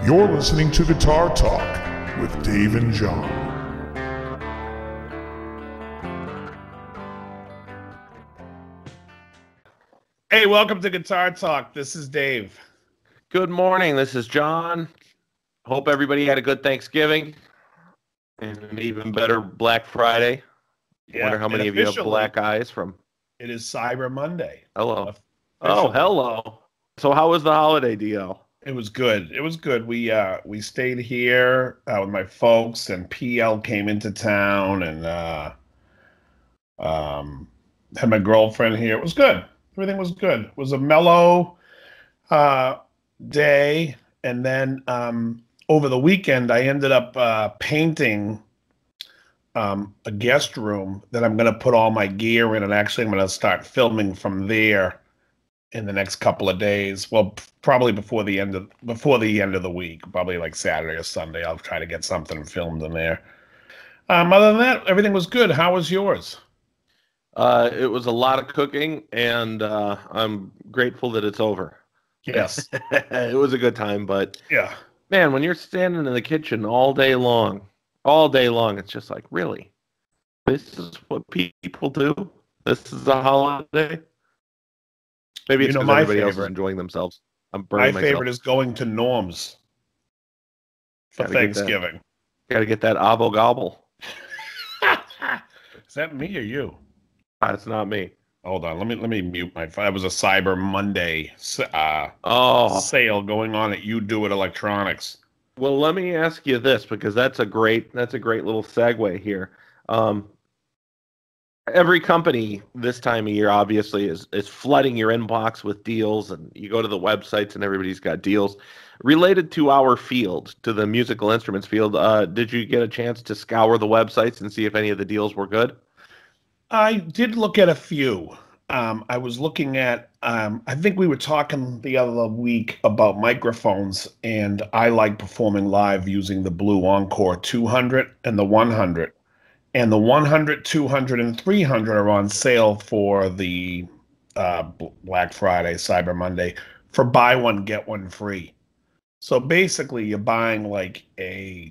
You're listening to Guitar Talk with Dave and Jon. Hey, welcome to Guitar Talk. This is Dave. Good morning. This is Jon. Hope everybody had a good Thanksgiving and an even better Black Friday. Yeah, Wonder how many of you have black eyes from. It is Cyber Monday. Hello. Oh, hello. So how was the holiday, DL? It was good. It was good. We stayed here with my folks, and PL came into town, and had my girlfriend here. It was good. Everything was good. It was a mellow day, and then over the weekend, I ended up painting a guest room that I'm going to put all my gear in, and actually I'm going to start filming from there in the next couple of days. Well, probably before the end of the week, probably like Saturday or Sunday. I'll try to get something filmed in there. Other than that, everything was good. How was yours? It was a lot of cooking, and I'm grateful that it's over. Yes. It was a good time, but Yeah. man, when you're standing in the kitchen all day long, it's just like, really? This is what people do? This is a holiday? Maybe it's because everybody else is enjoying themselves. I'm burning myself. My favorite is going to Norm's for Thanksgiving. Got to get that avo gobble. Is that me or you? That's not me. Hold on, let me mute my phone. It was a Cyber Monday sale going on at You Do It Electronics. Well, let me ask you this, because that's a great little segue here. Every company this time of year obviously is flooding your inbox with deals, and you go to the websites and everybody's got deals related to our field, to the musical instruments field. Did you get a chance to scour the websites and see if any of the deals were good? I did look at a few. I was looking at, I think we were talking the other week about microphones, and I like performing live using the Blue Encore 200 and the 100. And the 100, 200, and 300 are on sale for the Black Friday, Cyber Monday, for buy one, get one free. So basically, you're buying like an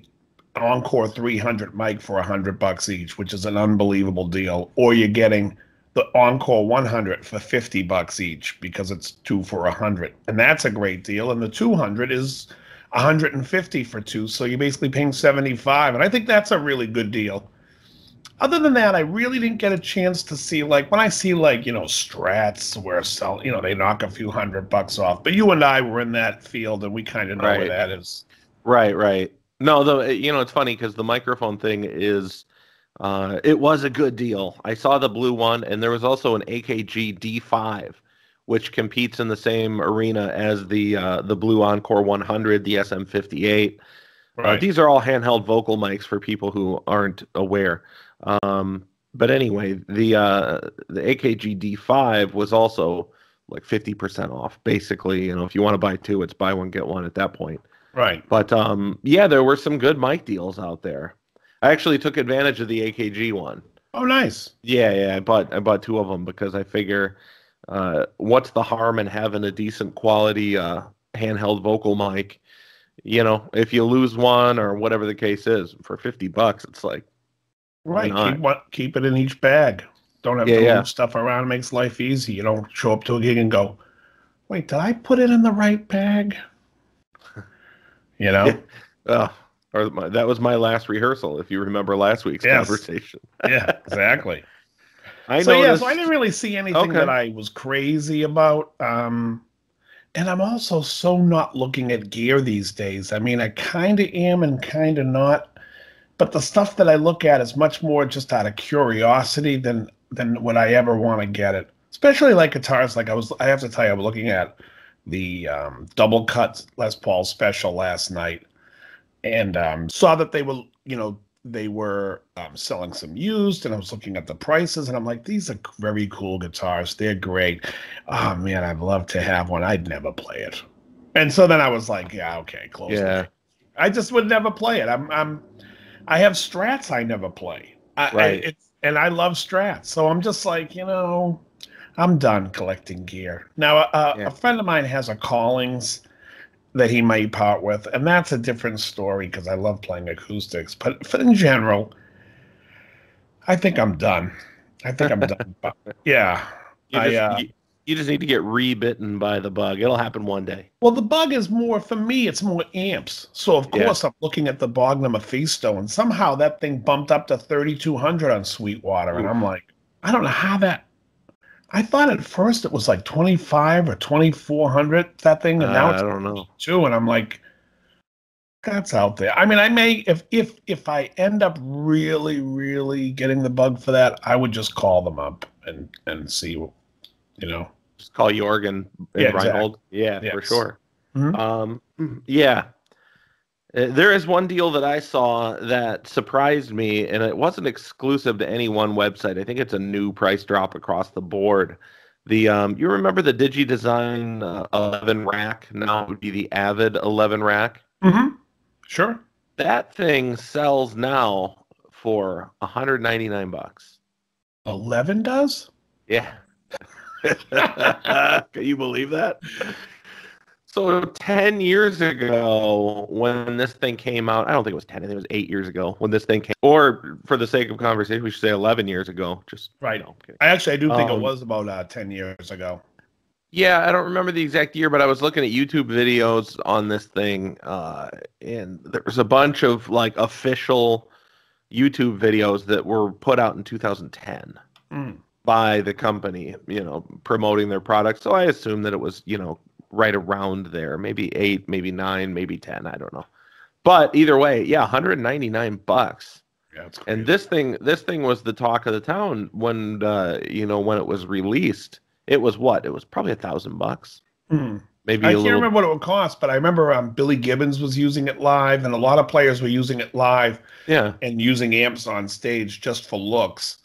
Encore 300 mic for $100 each, which is an unbelievable deal. Or you're getting the Encore 100 for $50 each because it's 2 for $100. And that's a great deal. And the 200 is $150 for 2. So you're basically paying $75. And I think that's a really good deal. Other than that, I really didn't get a chance to see, like, when I see, like, Strats where they knock a few $100 off. But you and I were in that field, and we kind of know where that is. Right. No, it's funny because the microphone thing is, it was a good deal. I saw the blue one, and there was also an AKG D5, which competes in the same arena as the Blue Encore 100, the SM58. Right. These are all handheld vocal mics for people who aren't aware. But anyway, the AKG D5 was also like 50% off. Basically, if you want to buy two, it's buy one, get one at that point. Right. But there were some good mic deals out there. I actually took advantage of the AKG one. Oh, nice. Yeah. I bought two of them because I figure, what's the harm in having a decent quality handheld vocal mic? If you lose one or whatever the case is, for $50, it's like, right. Keep it in each bag. Don't have to move stuff around. It makes life easy. You don't show up to a gig and go, wait, did I put it in the right bag? That was my last rehearsal, if you remember last week's conversation. Yeah, exactly. So I didn't really see anything that I was crazy about. And I'm also so not looking at gear these days. I mean, I kind of am and kind of not. But the stuff that I look at is much more just out of curiosity than would I ever want to get it. Especially like guitars. Like I have to tell you, I was looking at the double cut Les Paul Special last night, and saw that they were selling some used, and I was looking at the prices, and I'm like, these are very cool guitars. They're great. Oh man, I'd love to have one. I'd never play it. And so then I was like, yeah, okay, close. Yeah. I just would never play it. I have Strats I never play. And I love Strats. So I'm just like, I'm done collecting gear. Now, a friend of mine has a Collings, that he might part with, and that's a different story because I love playing acoustics. But in general, I think I'm done. I think I'm done. But, yeah, You just you just need to get rebitten by the bug. It'll happen one day. well, the bug is more for me. It's more amps. So of course I'm looking at the Bogner Mephisto, and somehow that thing bumped up to 3,200 on Sweetwater, and I'm like, I don't know how that. I thought at first it was like 25 or 2,400 that thing, and now it's I don't know. 2, and I'm like, that's out there. I mean, I may if I end up really getting the bug for that, I would just call them up and see, Just call Jorgen and Reinhold. Yeah, yes. for sure. Mm-hmm. Yeah. There is one deal that I saw that surprised me, and it wasn't exclusive to any one website. I think it's a new price drop across the board. You remember the DigiDesign 11 rack? Now it would be the Avid 11 rack. Mm-hmm. Sure. That thing sells now for $199. 11 does? Yeah. Can you believe that? So 10 years ago, when this thing came out, I don't think it was 10, I think it was 8 years ago when this thing came, or for the sake of conversation, we should say 11 years ago. Just right. No, I do think it was about 10 years ago. Yeah, I don't remember the exact year, but I was looking at YouTube videos on this thing, and there was a bunch of like official YouTube videos that were put out in 2010 by the company, promoting their products. So I assume that it was, right around there, maybe 8, maybe 9, maybe 10. I don't know. But either way, yeah, $199. Yeah, it's crazy. And this thing was the talk of the town when when it was released. It was what? It was probably $1,000. Maybe I can't remember what it would cost, but I remember Billy Gibbons was using it live, and a lot of players were using it live. Yeah, and using amps on stage just for looks.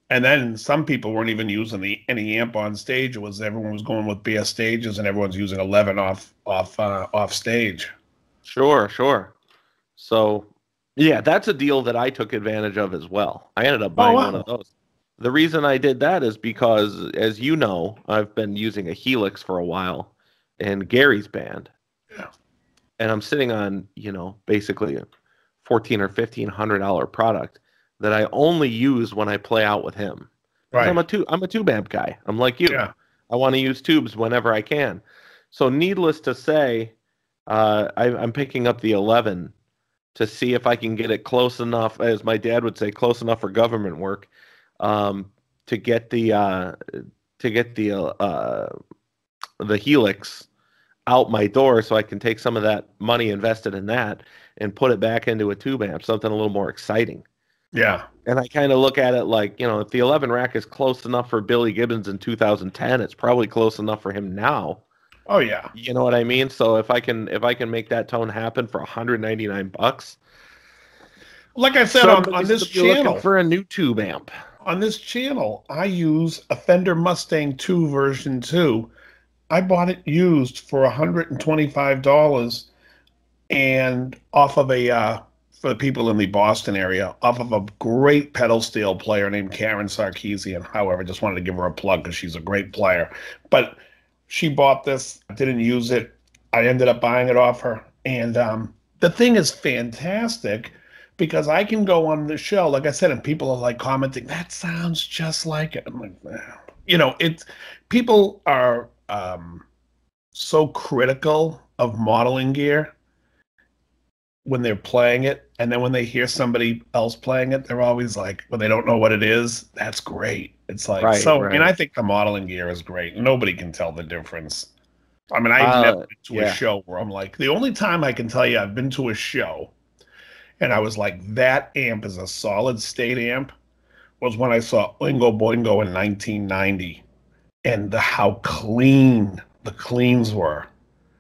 And then some people weren't even using any amp on stage. Everyone was going with bare stages, and everyone's using 11 off stage. Sure. So, yeah, that's a deal that I took advantage of as well. I ended up buying one of those. The reason I did that is because, as you know, I've been using a Helix for a while in Gary's band. Yeah. And I'm sitting on, basically a $1,400 or $1,500 product that I only use when I play out with him. Right. I'm a tube amp guy. I'm like you. Yeah. I want to use tubes whenever I can. So needless to say, I'm picking up the 11 to see if I can get it close enough, as my dad would say, close enough for government work, to get the Helix out my door, so I can take some of that money invested in that and put it back into a tube amp, something a little more exciting. Yeah. And I kind of look at it like, if the 11 rack is close enough for Billy Gibbons in 2010, it's probably close enough for him now. Oh yeah. You know what I mean? So if I can make that tone happen for $199, like I said on this channel, for a new tube amp. On this channel, I use a Fender Mustang 2 version 2. I bought it used for $125, and off of for the people in the Boston area, off of a great pedal steel player named Karen Sarkeesian. However, just wanted to give her a plug because she's a great player. But she bought this, didn't use it. I ended up buying it off her. And the thing is fantastic because I can go on the show, like I said, and people are like commenting, that sounds just like it. I'm like, people are so critical of modeling gear when they're playing it, and then when they hear somebody else playing it, they're always like, when they don't know what it is, that's great. It's like, right. And I think the modeling gear is great. Nobody can tell the difference. I mean, I've never been to a show where I'm like, the only time I can tell you I've been to a show and I was like, that amp is a solid state amp, was when I saw Oingo Boingo in 1990, and how clean the cleans were.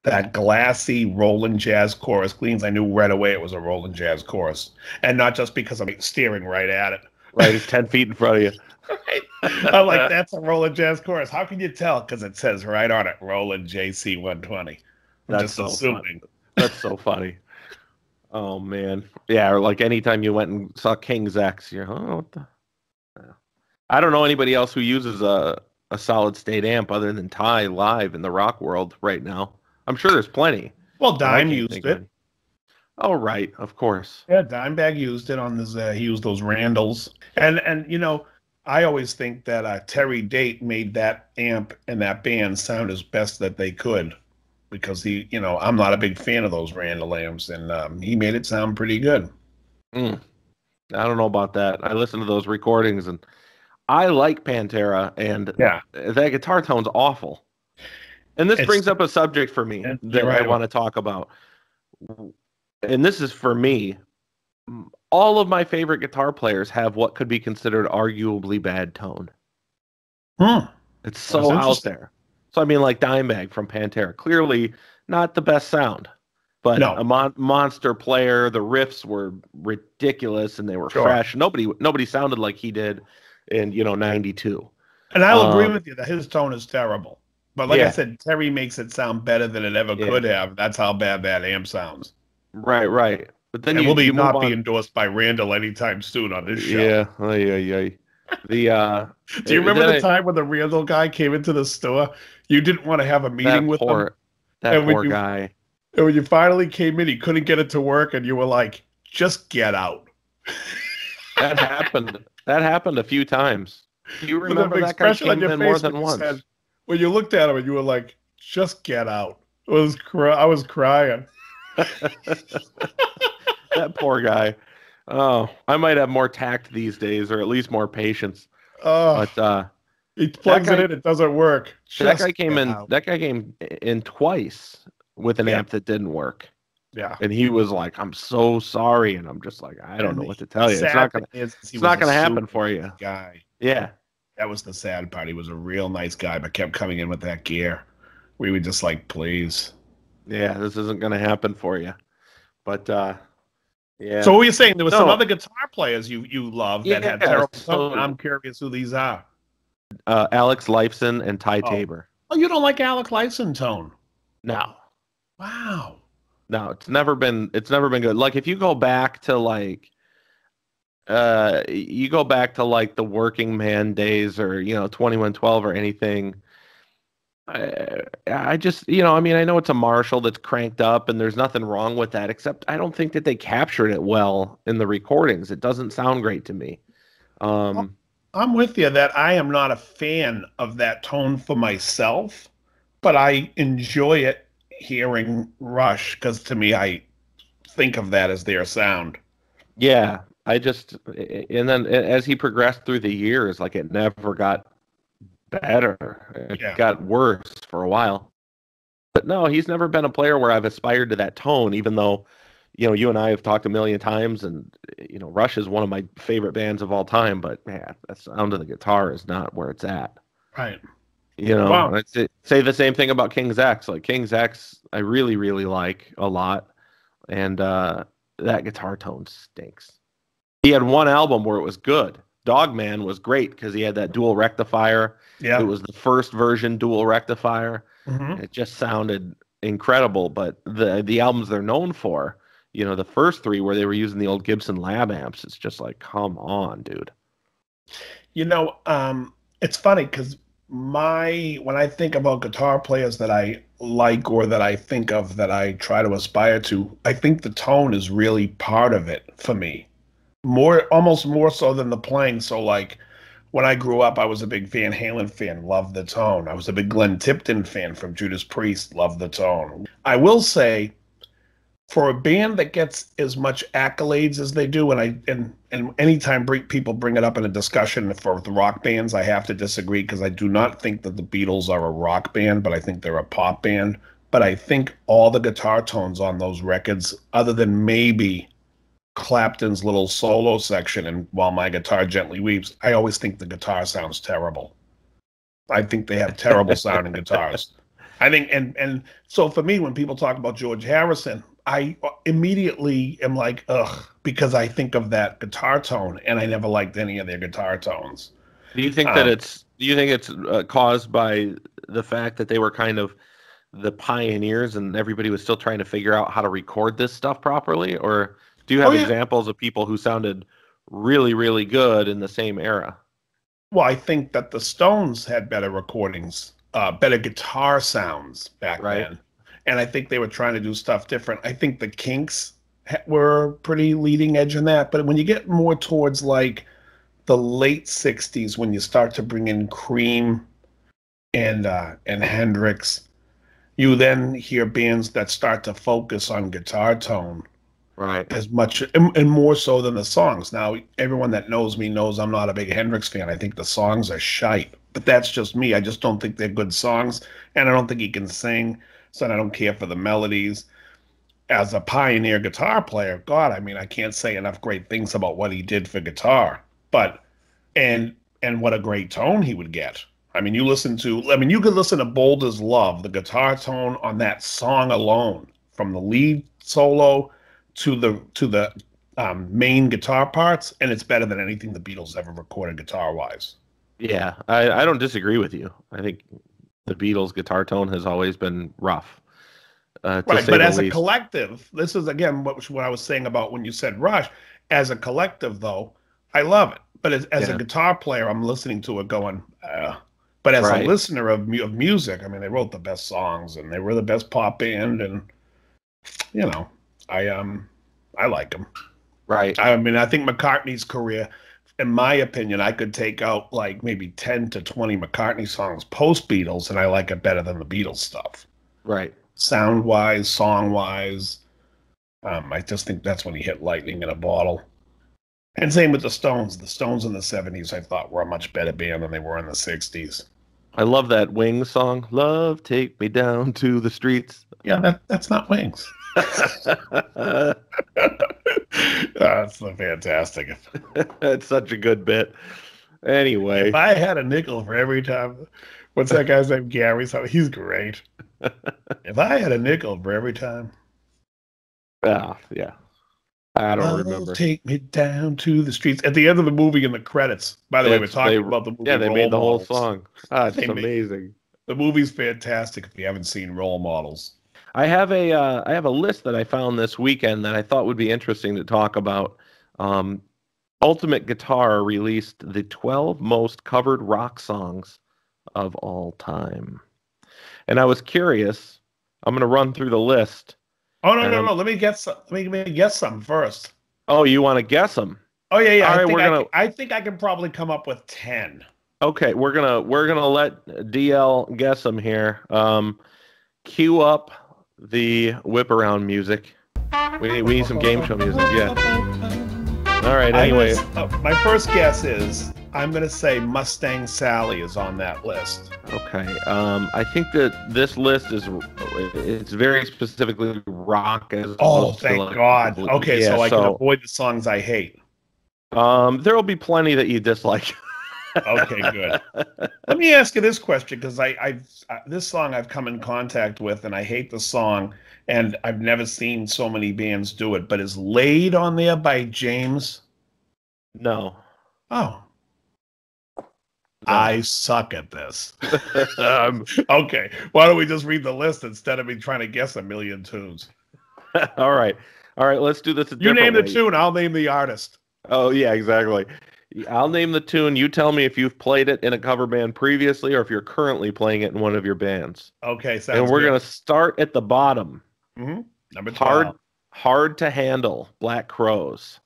That glassy Roland Jazz Chorus cleans, I knew right away it was a Roland Jazz Chorus. And not just because I'm staring right at it. Right, it's 10 feet in front of you. I'm like, that's a Roland Jazz Chorus. How can you tell? Because it says right on it, Roland JC 120. That's just so assuming. Funny. That's so funny. Oh, man. Yeah, or like anytime you went and saw King's X, you're, what the? I don't know anybody else who uses a solid state amp other than Ty live in the rock world right now. I'm sure there's plenty. Well, But I Dime can't used think of it. any. Oh, right, of course. Yeah, Dimebag used it on his. He used those Randalls, and you know, I always think that Terry Date made that amp and that band sound as best that they could, because he, you know, I'm not a big fan of those Randall amps, and he made it sound pretty good. Mm, I don't know about that. I listened to those recordings, and I like Pantera, and Yeah, that guitar tone's awful. And this it's brings up a subject for me you're that I right. want to talk about. And this is for me. All of my favorite guitar players have what could be considered arguably bad tone. Hmm. It's That's so out interesting. there. So I mean, like Dimebag from Pantera, clearly not the best sound, but a No, monster player. The riffs were ridiculous and they were sure. fresh. Nobody sounded like he did in '92. And I'll agree Um, with you that his tone is terrible. But like I yeah, said, Terry makes it sound better than it ever yeah, could have. That's how bad that amp sounds. right. But then And you will be you move not be on. endorsed by Randall anytime soon on this show. Yeah, yeah. The Do you remember then the time when the Randall guy came into the store? You didn't want to have a meeting that with him, that and when poor you guy. and when you finally came in, he couldn't get it to work, and you were like, "Just get out." That happened. That happened a few times. Do you With an remember that guy expression on came your in more face when than you said, once? when you looked at him, and you were like, "Just get out." I was crying. That poor guy. Oh, I might have more tact these days, or at least more patience. Oh, But he that plugs it guy, in, it doesn't work. that guy Just came get in. out. That guy came in twice with an Yeah, amp that didn't work, yeah. and he was like, "I'm so sorry," and I'm just like, "I don't know And what to the tell you. sad thing is he It's was not a gonna happen super for nice you." guy. Yeah, That was the sad part. He was a real nice guy, but kept coming in with that gear. We were just like, please. yeah. This isn't gonna happen for you. But So yeah, what were you saying? There were some no, other guitar players you love that had yeah. terrible tone. So I'm curious who these are. Alex Lifeson and Ty Oh, Tabor. oh, you don't like Alec Lyson tone? No, Wow. no, it's never been good. Like if you go back to like the working man days or 2112 or anything. I just I mean I know it's a Marshall that's cranked up and there's nothing wrong with that, except I don't think that they captured it well in the recordings. It doesn't sound great to me. Well, Um, I'm with you that I am not a fan of that tone for myself, but I enjoy it hearing Rush because to me, I think of that as their sound. yeah, and then as he progressed through the years, like it never got better. It Yeah. got worse for a while. But no, he's never been a player where I've aspired to that tone, even though, you and I have talked a million times, and Rush is one of my favorite bands of all time. But man, the sound of the guitar is not where it's at. Right. And Wow. I'd say the same thing about King's X. Like King's X, I really, really like a lot, and that guitar tone stinks. He had one album where it was good. Dogman was great because he had that dual rectifier. It Yeah. was the first version dual rectifier. Hmm. It just sounded incredible. But the albums they're known for, the first three where they were using the old Gibson Lab amps, it's just like, come on, dude. It's funny because when I think about guitar players that I like or that I think of that I try to aspire to, I think the tone is really part of it for me. Almost more so than the playing. So like when I grew up, I was a big Van Halen fan, loved the tone. I was a big Glenn Tipton fan from Judas Priest, loved the tone. I will say, for a band that gets as much accolades as they do, and anytime people bring it up in a discussion for the rock bands, I have to disagree because I do not think that the Beatles are a rock band, but I think they're a pop band. But I think all the guitar tones on those records, other than maybe Clapton's little solo section and While My Guitar Gently Weeps, I always think the guitar sounds terrible. I think they have terrible sounding guitars. I think, and so for me, when people talk about George Harrison, I immediately am like, ugh, because I think of that guitar tone, and I never liked any of their guitar tones. Do you think Um, it's caused by the fact that they were kind of the pioneers and everybody was still trying to figure out how to record this stuff properly? Or do you oh have yeah, examples of people who sounded really, really good in the same era? well, I think that the Stones had better recordings, better guitar sounds back Right? then. and I think they were trying to do stuff different. I think the Kinks were pretty leading edge in that, but when you get more towards like the late '60s, when you start to bring in Cream and Hendrix, you then hear bands that start to focus on guitar tone Right. as much and more so than the songs. Now, everyone that knows me knows I'm not a big Hendrix fan. I think the songs are shite, but that's just me. I just don't think they're good songs, and I don't think he can sing, so I don't care for the melodies. As a pioneer guitar player, God, I mean, I can't say enough great things about what he did for guitar, but and what a great tone he would get. I mean, you could listen to Boulder's Love, the guitar tone on that song alone, from the lead solo to the main guitar parts, and it's better than anything the Beatles ever recorded guitar wise. Yeah, I don't disagree with you. I think the Beatles' guitar tone has always been rough. Right, but as a collective, this is again what I was saying about when you said Rush. As a collective, though, I love it. But as a guitar player, I'm listening to it going. But as a listener of music, I mean, they wrote the best songs and they were the best pop band, and you know, I like them. Right. I mean, I think McCartney's career, in my opinion, I could take out like maybe 10 to 20 McCartney songs post Beatles, and I like it better than the Beatles stuff. Right. Sound wise, song wise, I just think that's when he hit lightning in a bottle. And same with the Stones. The Stones in the '70s, I thought, were a much better band than they were in the '60s. I love that Wings song. Love, take me down to the streets. Yeah, that's not Wings. That's fantastic. It's such a good bit. Anyway, if I had a nickel for every time, what's that guy's name? Gary. So he's great. If I had a nickel for every time. Yeah. I don't remember. Take me down to the streets. At the end of the movie in the credits. By the way, we're talking about the movie. Yeah, they made the whole models. song. It's amazing. The movie's fantastic if you haven't seen Role Models. I have a list that I found this weekend that I thought would be interesting to talk about. Ultimate Guitar released the 12 most covered rock songs of all time. And I was curious. I'm going to run through the list. Oh, no. Let me guess some first. Oh, you want to guess them? Oh, yeah. All right, I think I can probably come up with 10. Okay, we're gonna let DL guess them here. Cue up the whip around music. We need some game show music. Yeah. All right. Anyway, my first guess is I'm gonna say Sally is on that list. Okay. I think that this list it's very specifically rock as opposed to thank God. Okay, so I can avoid the songs I hate. There will be plenty that you dislike. Okay, good. Let me ask you this question, because this song I've come in contact with, and I hate the song, and I've never seen so many bands do it. But is "Laid" on there by James? No. Oh. No. I suck at this. Okay, why don't we just read the list instead of me trying to guess a million tunes? All right. Let's do this. You name the tune, I'll name the artist. Oh yeah, exactly. I'll name the tune. You tell me if you've played it in a cover band previously or if you're currently playing it in one of your bands. Okay, sounds And we're good. going to start at the bottom. Mm-hmm. Number 12. Hard to Handle, Black Crowes.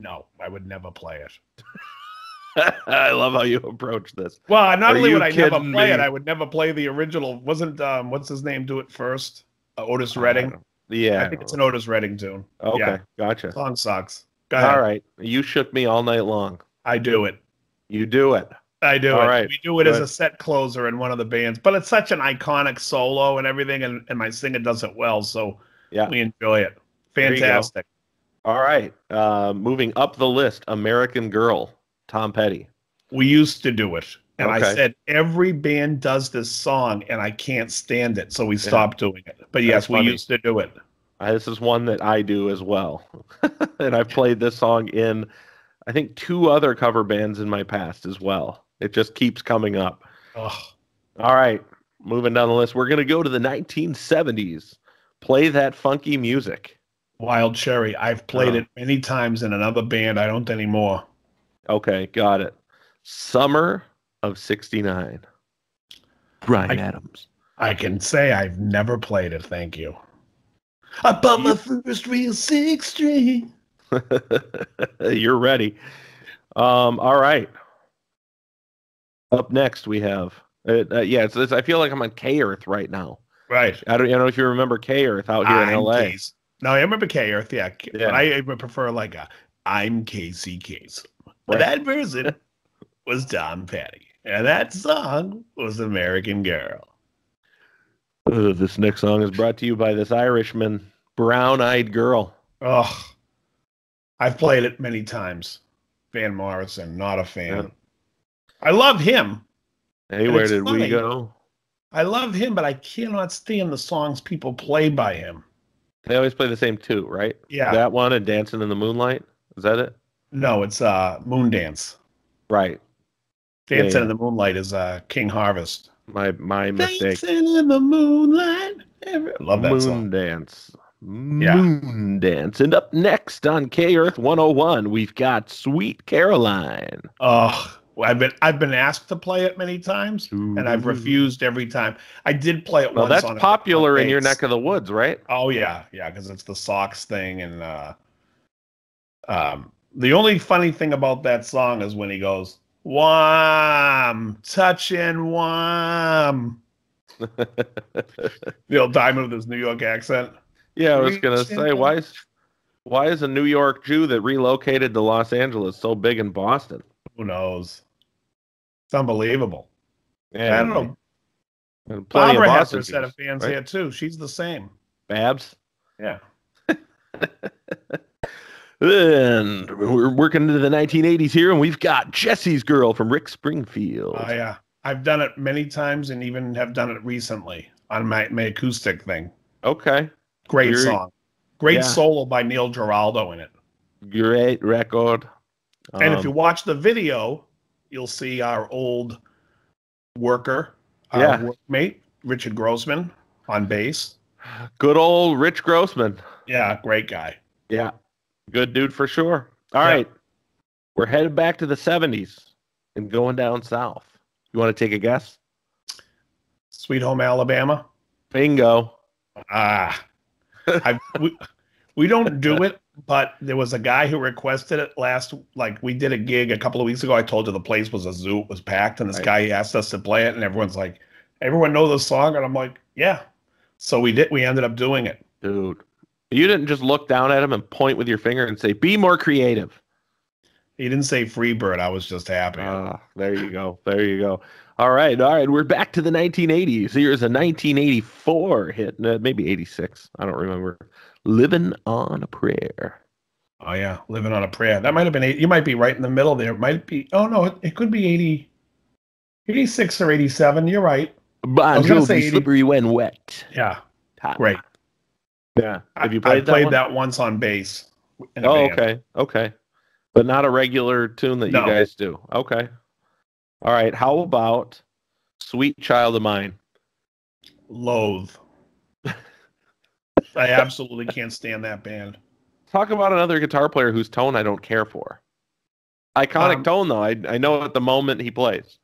No, I would never play it. I love how you approach this. Well, not only would I never play it, I would never play the original. Wasn't, what's his name do it first? Otis Redding? Yeah. I think it's an Otis Redding tune. Okay, yeah. Gotcha. Song sucks. Go ahead. All right. You shook me all night long. I do it. You do it. I do all it. Right. We do it as a set closer in one of the bands, but it's such an iconic solo and everything, and my singer does it well, so we enjoy it. Fantastic. All right. Moving up the list, American Girl, Tom Petty. We used to do it, and I said every band does this song, and I can't stand it, so we stopped doing it. But yes, we used to do it. This is one that I do as well. And I've played this song in, I think, 2 other cover bands in my past as well. It just keeps coming up. Ugh. All right. Moving down the list. We're going to go to the 1970s. Play That Funky Music. Wild Cherry. I've played it many times in another band. I don't anymore. Okay. Got it. Summer of '69. Bryan Adams. I can say I've never played it. Thank you. I bought my first real 6-string. You're ready. All right. Up next we have it's I feel like I'm on K-Earth right now. Right. I don't know if you remember K-Earth out here in LA. No, I remember K-Earth, yeah. But I would prefer like a I'm Casey Kasem. But that version was Tom Petty. And that song was American Girl. This next song is brought to you by this Irishman, Brown Eyed Girl. Oh, I've played it many times. Van Morrison, not a fan. Yeah. I love him. Hey, where did we go? I love him, but I cannot stand the songs people play by him. They always play the same two, right? Yeah. That one and Dancing in the Moonlight. Is that it? No, it's Moondance. Right. Dancing in the Moonlight is King Harvest. My mistake. Dancing in the Moonlight. Love that song. Moondance. Moondance. And up next on K-Earth 101, we've got Sweet Caroline. Oh, I've been asked to play it many times, and I've refused every time. I did play it once. Well, that's popular in your neck of the woods, right? Oh yeah, because it's the Sox thing, and the only funny thing about that song is when he goes, "Wham, touching wham." Neil Diamond with his New York accent. Yeah, I was gonna say, why is a New York Jew that relocated to Los Angeles so big in Boston? Who knows? It's unbelievable. Yeah, I don't know. Plenty Barbara of has Boston her set of fans right? here too. She's the same. Babs? Yeah. And we're working into the 1980s here, and we've got Jesse's Girl from Rick Springfield. Oh, yeah. I've done it many times and even have done it recently on my acoustic thing. Okay. Great song. Great solo by Neil Giraldo in it. Great record. And if you watch the video, you'll see our old worker, our workmate, Richard Grossman, on bass. Good old Rich Grossman. Yeah, great guy. Yeah, good dude for sure. All right. We're headed back to the 70s and going down south. You want to take a guess? Sweet Home Alabama? Bingo. We don't do it, but there was a guy who requested it we did a gig a couple of weeks ago. I told you the place was a zoo, it was packed, and this guy asked us to play it, and everyone's like, everyone know the song? And I'm like, yeah. So we ended up doing it. Dude, you didn't just look down at him and point with your finger and say, be more creative. He didn't say Freebird. I was just happy. There you go. There you go. All right. We're back to the 1980s. Here's a 1984 hit, maybe 86. I don't remember. Living on a Prayer. Oh, yeah. Living on a Prayer. That might have been, you might be right in the middle there. It might be, oh, no, it could be 86 or 87. You're right. Bon Jovi, Slippery When Wet. Yeah. Great. Yeah. Have you played that one? I played that once on bass. Okay. Okay. But not a regular tune that you guys do. Okay. All right. How about Sweet Child of Mine? Loathe. I absolutely can't stand that band. Talk about another guitar player whose tone I don't care for. Iconic tone, though. I know at the moment he plays.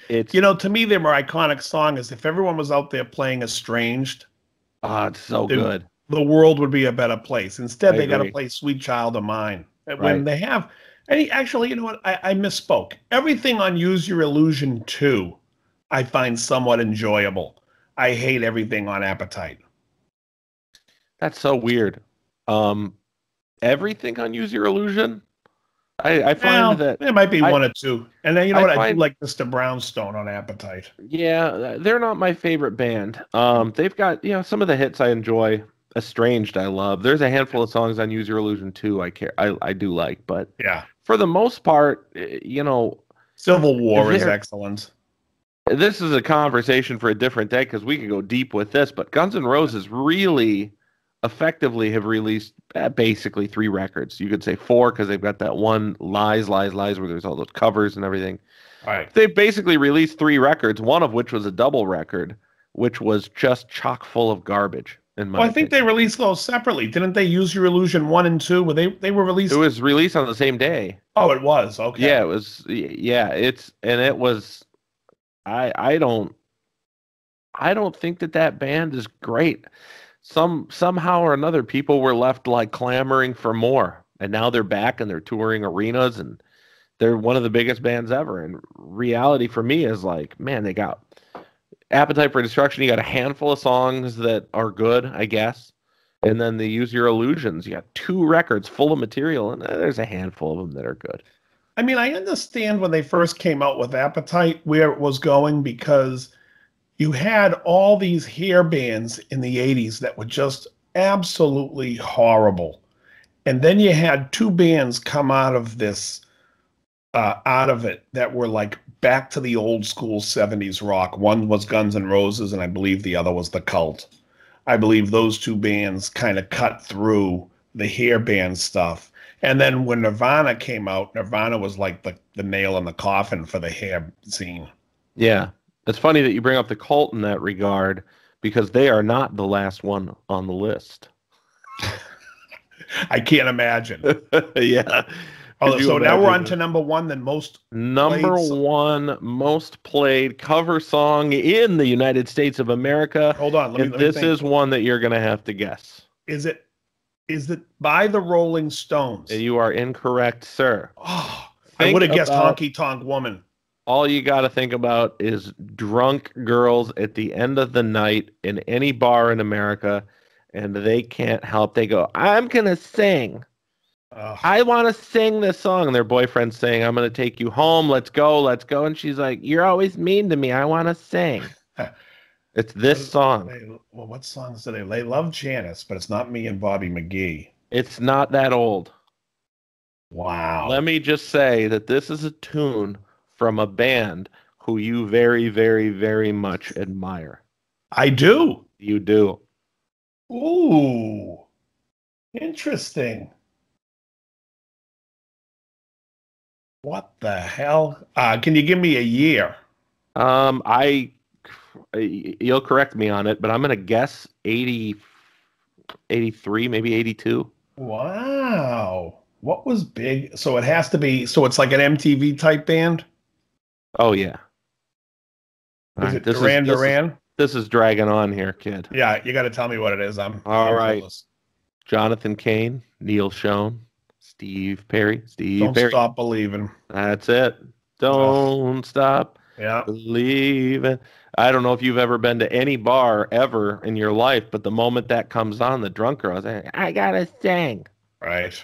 It's to me, their more iconic song is if everyone was out there playing Estranged. It's so good. The world would be a better place. Instead, they got to play Sweet Child of Mine. When they have, and actually, you know what? I misspoke. Everything on Use Your Illusion 2, I find somewhat enjoyable. I hate everything on Appetite. That's so weird. Everything on Use Your Illusion? I find that there might be one or two. And then I do like Mr. Brownstone on Appetite. Yeah, they're not my favorite band. They've got some of the hits I enjoy. Estranged, I love. There's a handful of songs on Use Your Illusion 2 I do like, but for the most part, Civil War is excellent. This is a conversation for a different day because we could go deep with this, but Guns N' Roses really effectively have released basically 3 records. You could say 4 because they've got that one Lies where there's all those covers and everything. Right. They basically released 3 records, one of which was a double record, which was just chock full of garbage. I think they released those separately. Didn't they Use Your Illusion 1 and 2? Were they were released? It was released on the same day. Oh, it was. Okay. Yeah, it was. Yeah, it was. I don't. I don't think that band is great. Somehow or another, people were left like clamoring for more, and now they're back and they're touring arenas and they're one of the biggest bands ever. And reality for me is like, man, they got Appetite for Destruction. You got a handful of songs that are good, I guess, and then the Use Your Illusions. You got 2 records full of material, and there's a handful of them that are good. I mean, I understand when they first came out with Appetite where it was going, because you had all these hair bands in the 80s that were just absolutely horrible. And then you had 2 bands come out of this, out of it, that were like back to the old school 70s rock. One was Guns N' Roses, and I believe the other was The Cult. I believe those 2 bands kind of cut through the hair band stuff. And then when Nirvana came out, Nirvana was like the nail in the coffin for the hair scene. Yeah. It's funny that you bring up The Cult in that regard, because they are not the last one on the list. I can't imagine. Yeah. Oh, so now we're on to number 1, then number 1 most played cover song in the United States of America. Hold on, let me this think. Is one that you're going to have to guess. Is it by the Rolling Stones? You are incorrect, sir. Oh, I would have guessed Honky Tonk Woman. All you got to think about is drunk girls at the end of the night in any bar in America, and they can't help. They go, I'm going to sing. I want to sing this song. And their boyfriend's saying, I'm going to take you home. Let's go. Let's go. And she's like, you're always mean to me. I want to sing. It's this song. Well, what songs do they? They love Janice, but it's not Me and Bobby McGee. It's not that old. Wow. Let me just say that this is a tune from a band who you very, very, very much admire. I do. You do. Ooh. Interesting. What the hell? Can you give me a year? You'll correct me on it, but I'm going to guess 80, 83, maybe 82. Wow. What was big? So it has to be, so it's like an MTV type band? Oh, yeah. Is it Duran Duran? This is dragging on here, kid. Yeah, you got to tell me what it is. I'm all right. Jonathan Cain, Neil Schon, Steve Perry. Don't Stop Believing. That's it. Don't stop believing. I don't know if you've ever been to any bar ever in your life, but the moment that comes on, the drunk girl is like, I gotta sing. Right.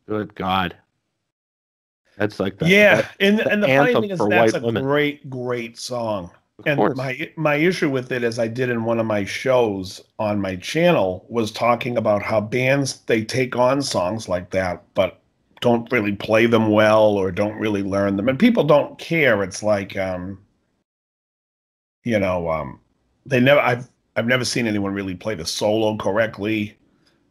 Good God. That's like that. Yeah, and the funny thing is that's a great song. And my issue with it, as I did in one of my shows on my channel, was talking about how bands, they take on songs like that, but don't really play them well or don't really learn them. And people don't care. It's like, they never. I've never seen anyone really play the solo correctly.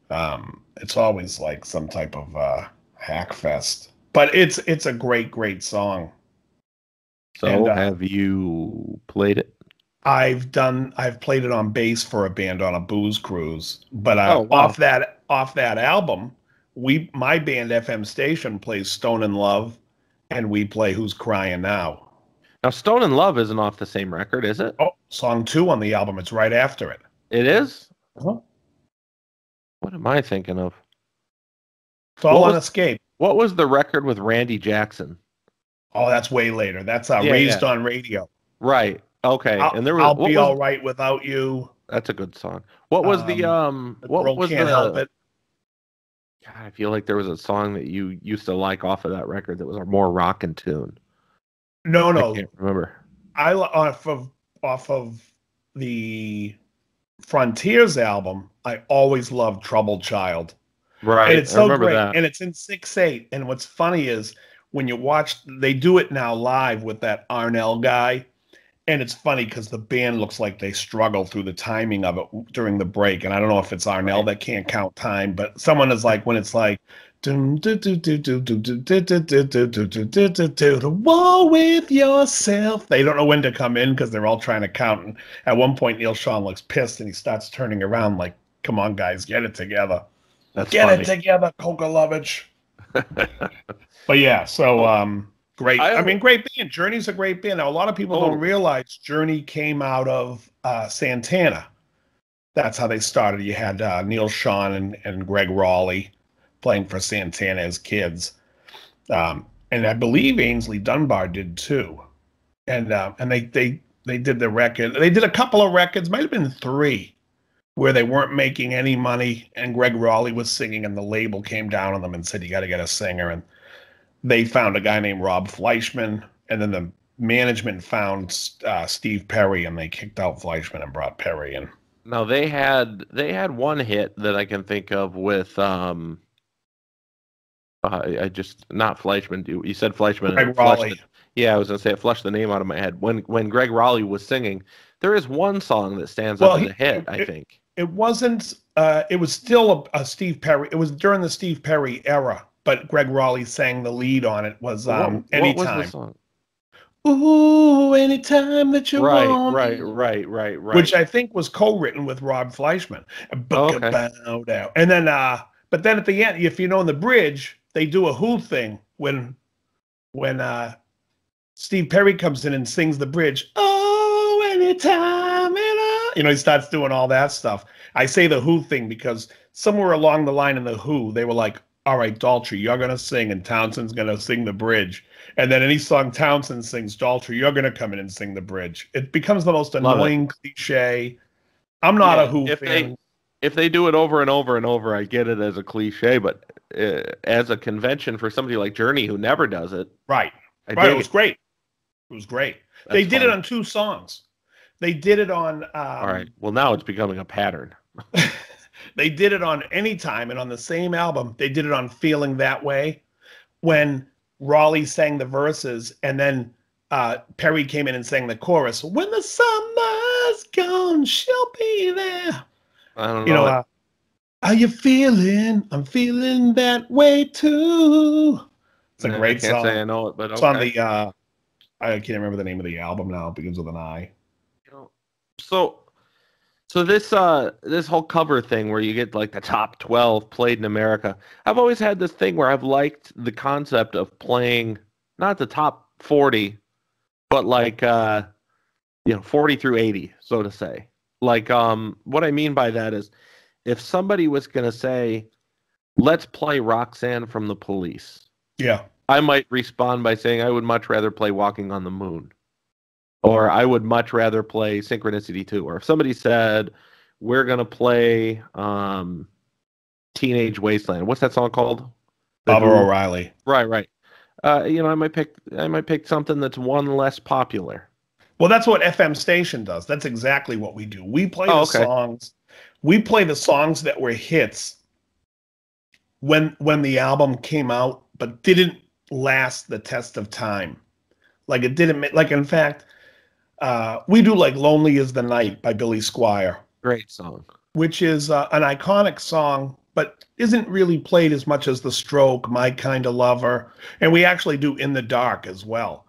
It's always like some type of hack fest. But it's a great song. So have you played it? I've played it on bass for a band on a booze cruise. But off that album, my band FM Station plays Stone in Love, and we play Who's Crying Now. Now Stone in Love isn't off the same record, is it? Oh, song 2 on the album. It's right after it. It is? Uh-huh. What am I thinking of? It's all on Escape. What was the record with Randy Jackson? Oh, that's way later. That's Raised on Radio. Right. Okay. I'll Be All Right Without You. That's a good song. What was the Can't Help It? God, I feel like there was a song that you used to like off of that record that was a more rockin' tune. No. I can't remember. Off of the Frontiers album, I always loved Troubled Child. Right. And it's so great. That. And it's in 6/8. And what's funny is when you watch, they do it now live with that Arnell guy. And it's funny because the band looks like they struggle through the timing of it during the break. And I don't know if it's Arnell that can't count time, but someone is like, when it's like, the war with yourself. They don't know when to come in because they're all trying to count. And at one point, Neil Schon looks pissed and he starts turning around like, come on, guys, get it together. That's Get funny. it together, Kokalovich. But yeah, so Great. I mean, great band. Journey's a great band. Now, a lot of people don't realize Journey came out of Santana. That's how they started. You had Neil Schon and Greg Raleigh playing for Santana as kids. And I believe Ainsley Dunbar did too. And they did the record. They did a couple of records, might have been 3, where they weren't making any money, and Greg Raleigh was singing, and the label came down on them and said, you got to get a singer. And they found a guy named Rob Fleischman, and then the management found Steve Perry, and they kicked out Fleischman and brought Perry in. No, they had one hit that I can think of with I just not Fleischman. You said Fleischman. Greg Raleigh. Yeah, I was gonna say it flushed the name out of my head. When Greg Raleigh was singing, there is one song that stands up as a hit. I think it wasn't. It was still a Steve Perry. It was during the Steve Perry era, but Greg Raleigh sang the lead on it. Was Anytime. What was the song? Ooh, anytime that you want. Right. Which I think was co-written with Rob Fleischman. Okay. And then, but then at the end, if you know in the bridge, they do a Who thing when Steve Perry comes in and sings the bridge. Oh, anytime, he starts doing all that stuff. I say the Who thing because somewhere along the line in the Who, they were like, all right, Daltrey, you're going to sing, and Townsend's going to sing the bridge. And then any song Townsend sings, Daltrey, you're going to come in and sing the bridge. It becomes the most annoying cliche. I'm not a Who fan. If they do it over and over and over, I get it as a cliche, but as a convention for somebody like Journey who never does it. Right. It was great. It was great. They did it on 2 songs. They did it on... all right. Well, now it's becoming a pattern. They did it on Anytime, and on the same album, they did it on Feeling That Way, when Raleigh sang the verses, and then Perry came in and sang the chorus. When the summer's gone, she'll be there. I don't know. How you feeling? I'm feeling that way too. It's a great song. I can't say I know it, but it's on the. I can't remember the name of the album now. It begins with an I. So this whole cover thing where you get like the top 12 played in America. I've always had this thing where I've liked the concept of playing not the top 40, but like 40 through 80, so to say. Like what I mean by that is if somebody was going to say, let's play Roxanne from the Police. Yeah. I might respond by saying I would much rather play Walking on the Moon. Or I would much rather play Synchronicity 2. Or if somebody said, we're going to play Teenage Wasteland. What's that song called? Barbara O'Reilly. Right. I might pick something that's one less popular. Well, that's what FM station does. That's exactly what we do. We play songs. We play the songs that were hits when the album came out, but didn't last the test of time. Like it didn't. Like in fact, we do like "Lonely Is the Night" by Billy Squier. Great song. Which is an iconic song, but isn't really played as much as "The Stroke," "My Kind of Lover," and we actually do "In the Dark" as well.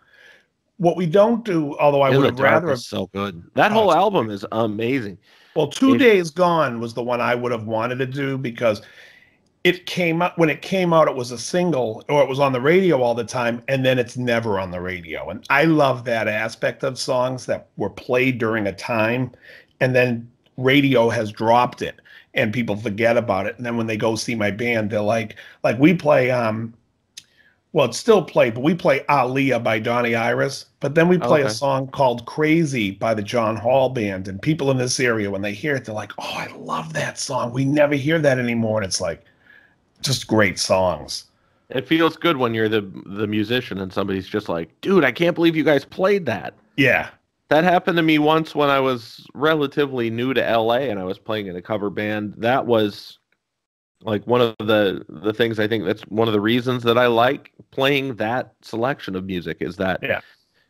What we don't do, although I would have rather... so good. That whole album is amazing. Well, 2 Days Gone was the one I would have wanted to do because it came out, when it came out, it was a single, or it was on the radio all the time, and then it's never on the radio. And I love that aspect of songs that were played during a time, and then radio has dropped it, and people forget about it. And then when they go see my band, they're like we play... well, it's still played, but we play Aaliyah by Donny Iris. But then we play a song called Crazy by the John Hall Band. And people in this area, when they hear it, they're like, oh, I love that song. We never hear that anymore. And it's like, just great songs. It feels good when you're the musician and somebody's just like, dude, I can't believe you guys played that. Yeah. That happened to me once when I was relatively new to LA and I was playing in a cover band. That was... like one of the things I think that's one of the reasons that I like playing that selection of music is that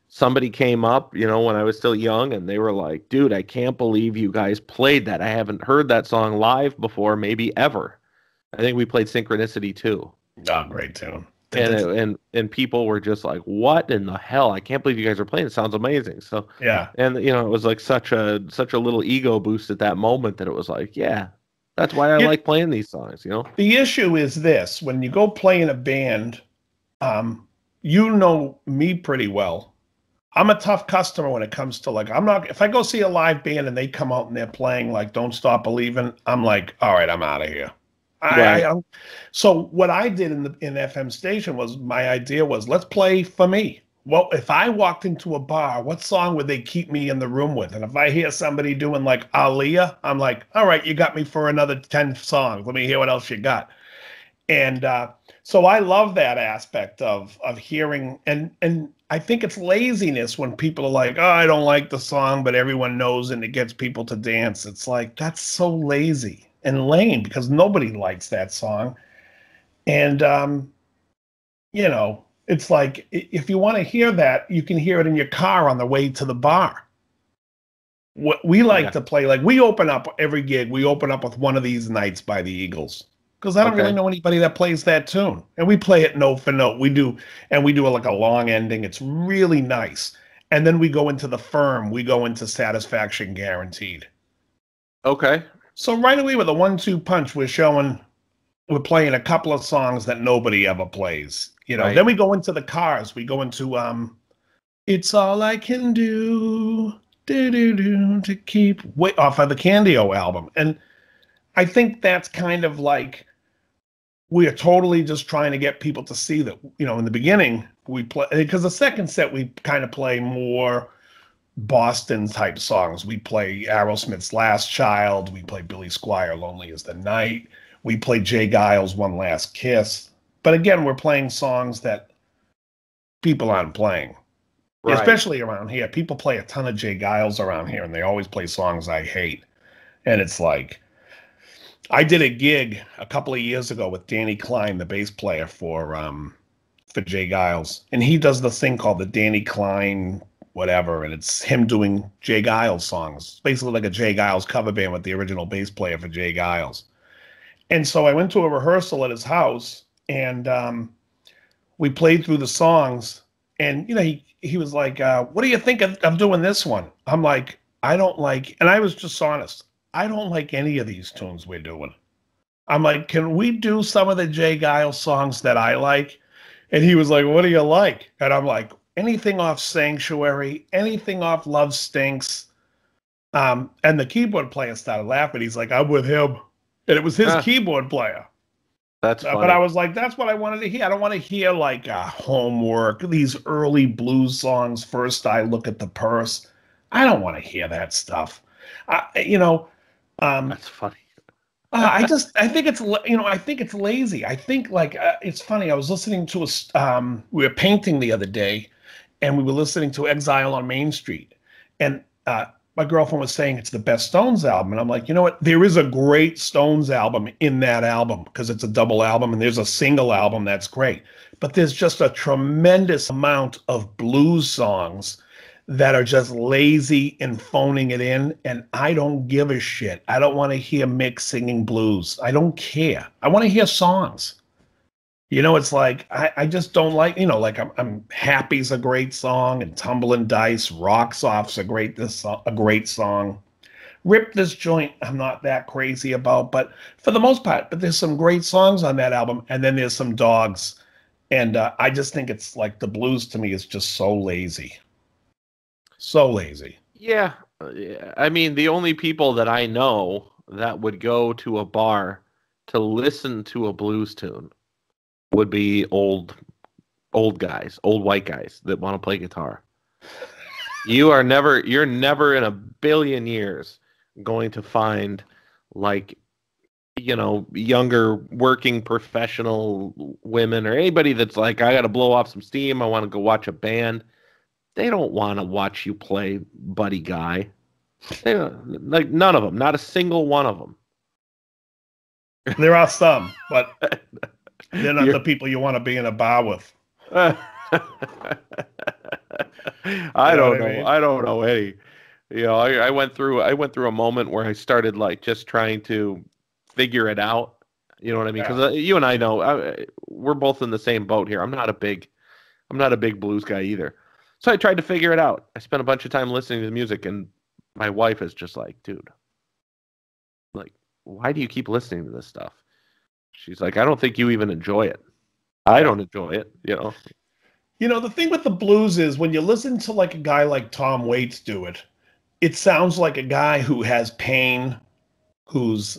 somebody came up, when I was still young and they were like, dude, I can't believe you guys played that. I haven't heard that song live before, maybe ever. I think we played Synchronicity 2. Oh, great tune. And people were just like, what in the hell? I can't believe you guys are playing. It sounds amazing. So, yeah. And, it was like such a little ego boost at that moment that it was like, yeah. That's why I like playing these songs, The issue is this. When you go play in a band, you know me pretty well. I'm a tough customer when it comes to like, I'm not, if I go see a live band and they come out and they're playing like Don't Stop Believing, I'm like, all right, I'm out of here. Right. So what I did in FM station was my idea was let's play for me. Well, if I walked into a bar, what song would they keep me in the room with? And if I hear somebody doing like Aaliyah, I'm like, all right, you got me for another 10 songs. Let me hear what else you got. And so I love that aspect of hearing, and I think it's laziness when people are like, oh, I don't like the song, but everyone knows and it gets people to dance. It's like that's so lazy and lame because nobody likes that song. And you know, it's like if you want to hear that, you can hear it in your car on the way to the bar. What we like to play, like we open up every gig, we open up with One of These Nights by the Eagles. Because I don't really know anybody that plays that tune. And we play it note for note. We do like a long ending. It's really nice. And then we go into The Firm. We go into Satisfaction Guaranteed. Okay. So right away with a 1-2 punch, we're playing a couple of songs that nobody ever plays. You know, then we go into the Cars. We go into It's All I Can Do, to keep off of the Candio album. And I think that's kind of like we are totally just trying to get people to see that, you know, in the beginning we play, because the second set we kind of play more Boston type songs. We play Aerosmith's Last Child. We play Billy Squier, Lonely as the Night. We play Jay Giles' One Last Kiss. But again, we're playing songs that people aren't playing, especially around here. People play a ton of Jay Giles around here, and they always play songs I hate. And it's like, I did a gig a couple of years ago with Danny Klein, the bass player for Jay Giles, and he does the thing called the Danny Klein whatever, and it's him doing Jay Giles songs, basically like a Jay Giles cover band with the original bass player for Jay Giles. And so I went to a rehearsal at his house, and we played through the songs, and you know he was like, "What do you think of doing this one?" I'm like, "I don't like," and I was just honest. I don't like any of these tunes we're doing. I'm like, can we do some of the Jay Giles songs that I like? And he was like, what do you like? And I'm like, anything off Sanctuary, anything off Love Stinks. And the keyboard player started laughing. He's like, I'm with him. And it was his keyboard player. That's funny. But I was like, that's what I wanted to hear. I don't want to hear like Homework, these early blues songs, First I Look at the Purse. I don't want to hear that stuff. That's funny. I think it's, I think it's lazy. I think like, it's funny. I was listening to we were painting the other day and we were listening to Exile on Main Street. And my girlfriend was saying it's the best Stones album. And I'm like, you know what? There is a great Stones album in that album because it's a double album and there's a single album that's great. But there's just a tremendous amount of blues songs that are just lazy and phoning it in, and I don't give a shit. I don't want to hear Mick singing blues. I don't care. I want to hear songs. You know, it's like I just don't like, like I'm Happy's a great song, and Tumbling Dice, Rocks Off's a great song. Rip This Joint, I'm not that crazy about, but for the most part, but there's some great songs on that album, and then there's some dogs, and I just think it's like the blues to me is just so lazy. So lazy. Yeah. I mean, the only people that I know that would go to a bar to listen to a blues tune would be old guys, old white guys that want to play guitar. You're never in a billion years going to find like, younger working professional women or anybody that's like, I got to blow off some steam. I want to go watch a band. They don't want to watch you play Buddy Guy. They don't, like none of them, not a single one of them. There are some, but they're not the people you want to be in a bar with. I don't know. I don't know any. I went through a moment where I started like just trying to figure it out. You know what I mean? Because you and I know we're both in the same boat here. I'm not a big blues guy either. So I tried to figure it out. I spent a bunch of time listening to the music, and my wife is just like, dude, like, why do you keep listening to this stuff? She's like, I don't think you even enjoy it. I don't enjoy it, The thing with the blues is when you listen to like a guy like Tom Waits do it, it sounds like a guy who has pain, who's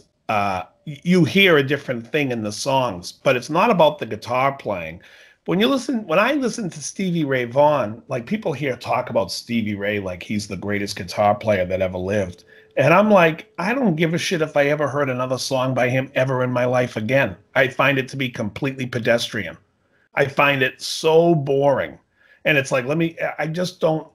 you hear a different thing in the songs, but it's not about the guitar playing. When I listen to Stevie Ray Vaughan, like people here talk about Stevie Ray like he's the greatest guitar player that ever lived. And I'm like, I don't give a shit if I ever heard another song by him ever in my life again. I find it to be completely pedestrian. I find it so boring. And it's like, I just don't,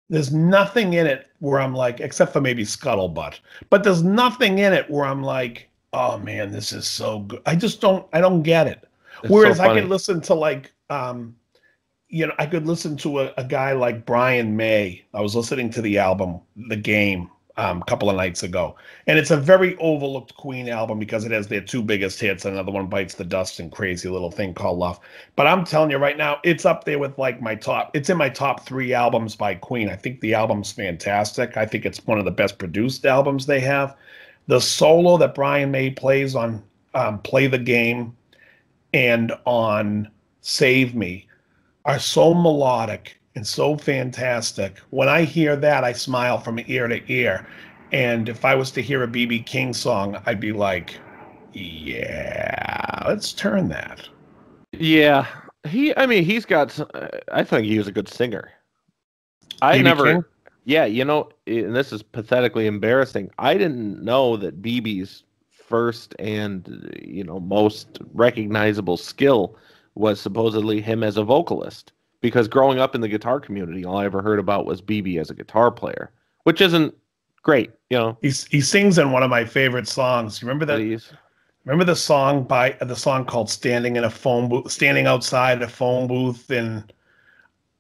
there's nothing in it where I'm like, except for maybe Scuttlebutt, but there's nothing in it where I'm like, oh man, this is so good. I don't get it. It's Whereas so I funny. could listen to like, I could listen to a guy like Brian May. I was listening to the album, The Game, a couple of nights ago. And it's a very overlooked Queen album because it has their two biggest hits. Another one, Bites the Dust, and Crazy Little Thing Called Love. But I'm telling you right now, it's up there with like it's in my top 3 albums by Queen. I think the album's fantastic. I think it's one of the best produced albums they have. The solo that Brian May plays on Play the Game and on Save Me are so melodic and so fantastic. When I hear that, I smile from ear to ear. And if I was to hear a B.B. King song, I'd be like, yeah, let's turn that. Yeah, he's got. I think he was a good singer. King? Yeah, and this is pathetically embarrassing. I didn't know that BB's first and most recognizable skill was supposedly him as a vocalist. Because growing up in the guitar community, all I ever heard about was BB as a guitar player, which isn't great, He sings in one of my favorite songs. Remember that? Please. Remember the song called "Standing Outside a Phone Booth," and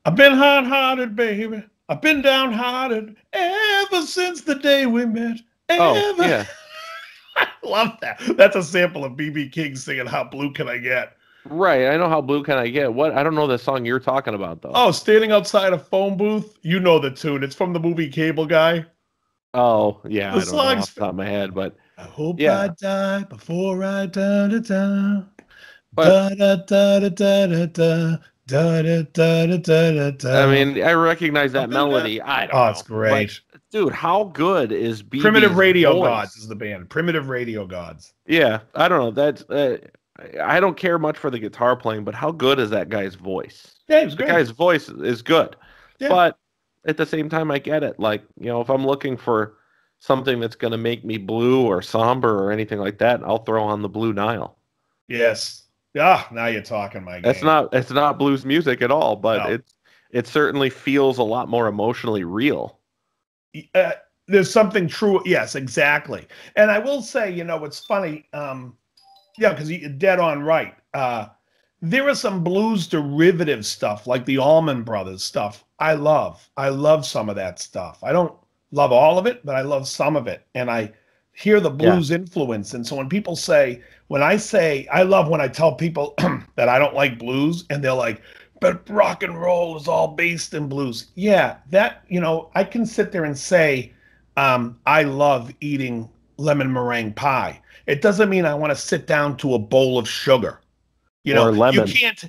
I've been hard-hearted, baby. I've been downhearted ever since the day we met. Oh, yeah. I love that. That's a sample of B.B. King singing "How Blue Can I Get." Right, I know How Blue Can I Get. What? I don't know the song you're talking about, though. Oh, Standing Outside a Phone Booth. You know the tune. It's from the movie Cable Guy. Oh, yeah, The I don't know song's off the top of my head, but I hope yeah. I die before I da da da. But Da da da da da da da da da da da da. I mean, I recognize that melody. I don't know. Oh, it's great. But, dude, how good is BB's Primitive Radio voice? Gods is the band. Primitive Radio Gods. Yeah, I don't know. That's I don't care much for the guitar playing, but how good is that guy's voice? Yeah, he was The great. guy's voice is good. Yeah. But at the same time, I get it. Like, if I'm looking for something that's going to make me blue or somber or anything like that, I'll throw on the Blue Nile. Yes. Ah, now you're talking my game. It's not blues music at all, but No. it certainly feels a lot more emotionally real. There's something true. Yes, exactly. And I will say, it's funny. Because you're dead on right. There are some blues derivative stuff, like the Allman Brothers stuff. I love some of that stuff. I don't love all of it, but I love some of it. And I hear the blues influence. And so when I love when I tell people that I don't like blues, and they're like, but rock and roll is all based in blues. Yeah, that, I can sit there and say, I love eating lemon meringue pie. It doesn't mean I want to sit down to a bowl of sugar. Or lemon. You can't.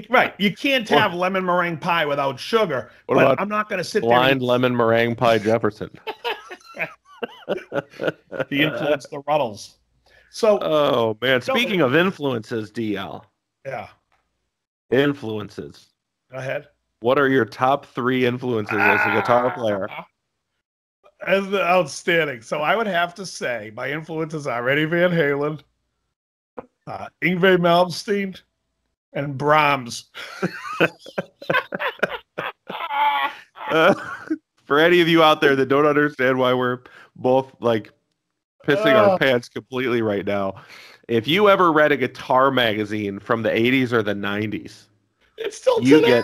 Right. You can't have lemon meringue pie without sugar. What but about I'm not going to sit blind there. lemon meringue pie Jefferson? He influenced the Ruddles. So. Oh man! Speaking of influences, DL. Yeah. Influences. Go ahead. What are your top 3 influences as a guitar player? As outstanding. So I would have to say my influences are Eddie Van Halen, Yngwie Malmsteen, and Brahms. For any of you out there that don't understand why we're both like pissing our pants completely right now, if you ever read a guitar magazine from the 80s or the 90s, it's still today.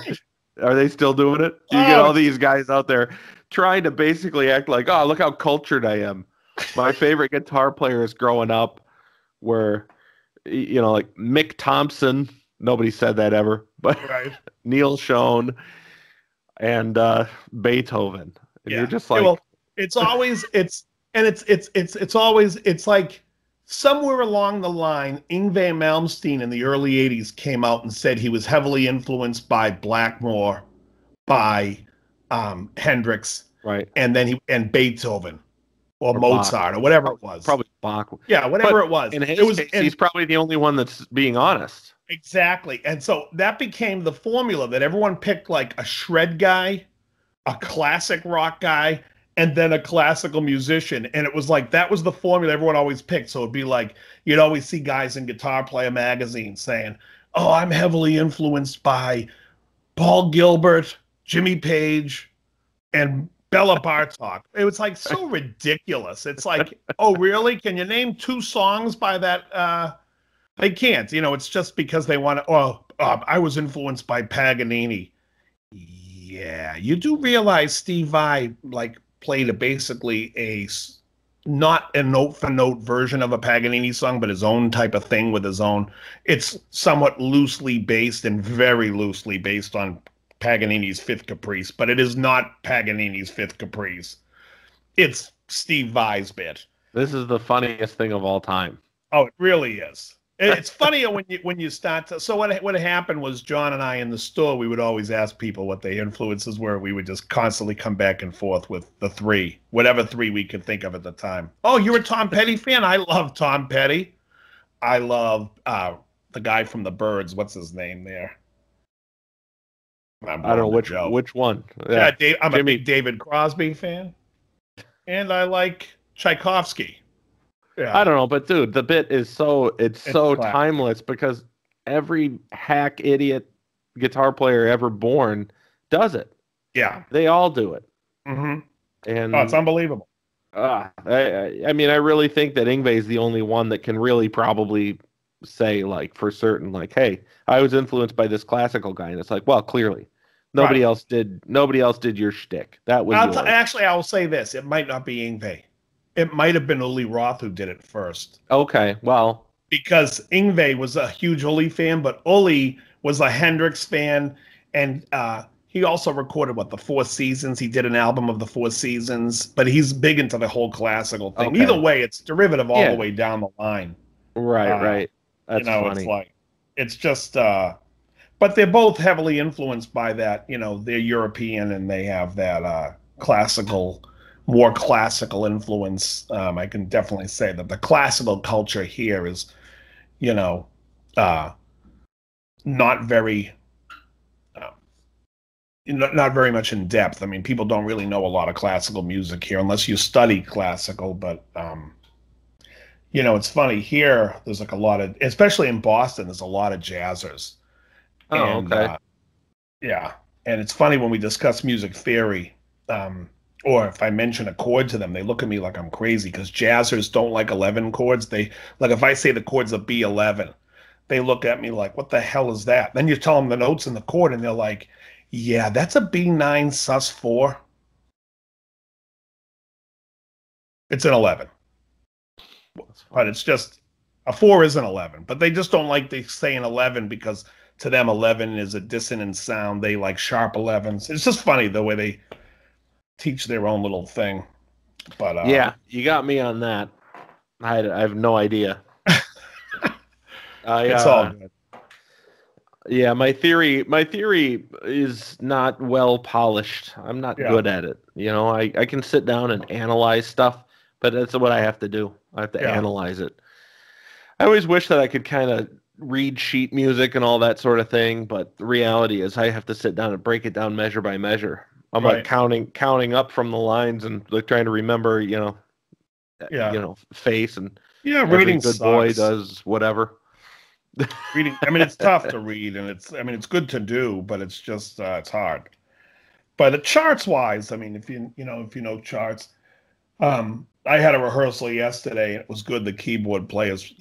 Are they still doing it? You get all these guys out there trying to basically act like, oh, look how cultured I am. My favorite guitar players growing up were, like Mick Thompson. Nobody said that ever, but right. Neil Schon and Beethoven. And you're just like, it's always like somewhere along the line, Yngwie Malmsteen in the early 80s came out and said he was heavily influenced by Blackmore, by Hendrix, Right. and and Beethoven or Bach. Mozart or whatever it was. Probably Bach. Yeah, whatever But it was. In his It was, case, he's probably the only one that's being honest. exactly. And so that became the formula that everyone picked, like a shred guy, a classic rock guy, and then a classical musician. And it was like, that was the formula everyone always picked. So it'd be like, you'd always see guys in Guitar Player magazine saying, oh, I'm heavily influenced by Paul Gilbert, Jimmy Page, and Bella Bartok. It was like so ridiculous. It's like, oh, really? Can you name 2 songs by that? They can't. It's just because they want to. Oh, I was influenced by Paganini. Yeah, you do realize Steve Vai played basically not a note for note version of a Paganini song, but his own type of thing with his own. It's somewhat loosely based and very loosely based on Paganini's Fifth Caprice, but it is not Paganini's Fifth Caprice. It's Steve Vai's bit. This is the funniest thing of all time. Oh, it really is. It's funnier when you start to. So what happened was John and I in the store, we would always ask people what their influences were. We would just constantly come back and forth with the 3, whatever 3 we could think of at the time. Oh, you're a Tom Petty fan? I love Tom Petty. I love the guy from the Byrds. What's his name there? I don't know which one. Yeah, I'm a big David Crosby fan, and I like Tchaikovsky. Yeah. I don't know, but dude, the bit is so timeless because every hack idiot guitar player ever born does it. Yeah, they all do it. Mm-hmm. And it's unbelievable. I mean, I really think that Yngwie is the only one that can really probably say for certain, hey, I was influenced by this classical guy, and it's like, well, clearly nobody else did your shtick. That was actually, I will say this: it might not be Yngwie. It might have been Uli Roth who did it first. Okay, well, because Yngwie was a huge Uli fan, but Uli was a Hendrix fan, and he also recorded the 4 Seasons. He did an album of the 4 Seasons, but he's big into the whole classical thing. Okay. Either way, it's derivative all the way down the line. Right. That's funny. It's just, but they're both heavily influenced by that. They're European and they have that more classical influence. I can definitely say that the classical culture here is, not very, not very much in depth. I mean, people don't really know a lot of classical music here unless you study classical. But it's funny here. There's a lot of, especially in Boston, there's a lot of jazzers. Oh, okay. Yeah, and it's funny when we discuss music theory. Or if I mention a chord to them, they look at me like I'm crazy because jazzers don't like 11 chords. They if I say the chord's a B11, they look at me like, what the hell is that? Then you tell them the notes in the chord and they're like, yeah, that's a B9 sus4. It's an 11. But it's just, a 4 is an 11. But they just don't like to say an 11 because to them 11 is a dissonant sound. They like sharp 11s. It's just funny the way they teach their own little thing. But yeah, you got me on that. I have no idea. It's all good. Yeah, my theory is not well polished. I'm not good at it. I can sit down and analyze stuff, but that's what I have to do. I have to analyze it. I always wish that I could kind of read sheet music and all that sort of thing, but the reality is I have to sit down and break it down measure by measure. I'm like counting up from the lines and trying to remember, face and reading good sucks. Boy does whatever. Reading, I mean, it's tough to read, and it's good to do, but it's just it's hard. But charts wise, I mean, if you know charts, I had a rehearsal yesterday, and it was good. The keyboard player's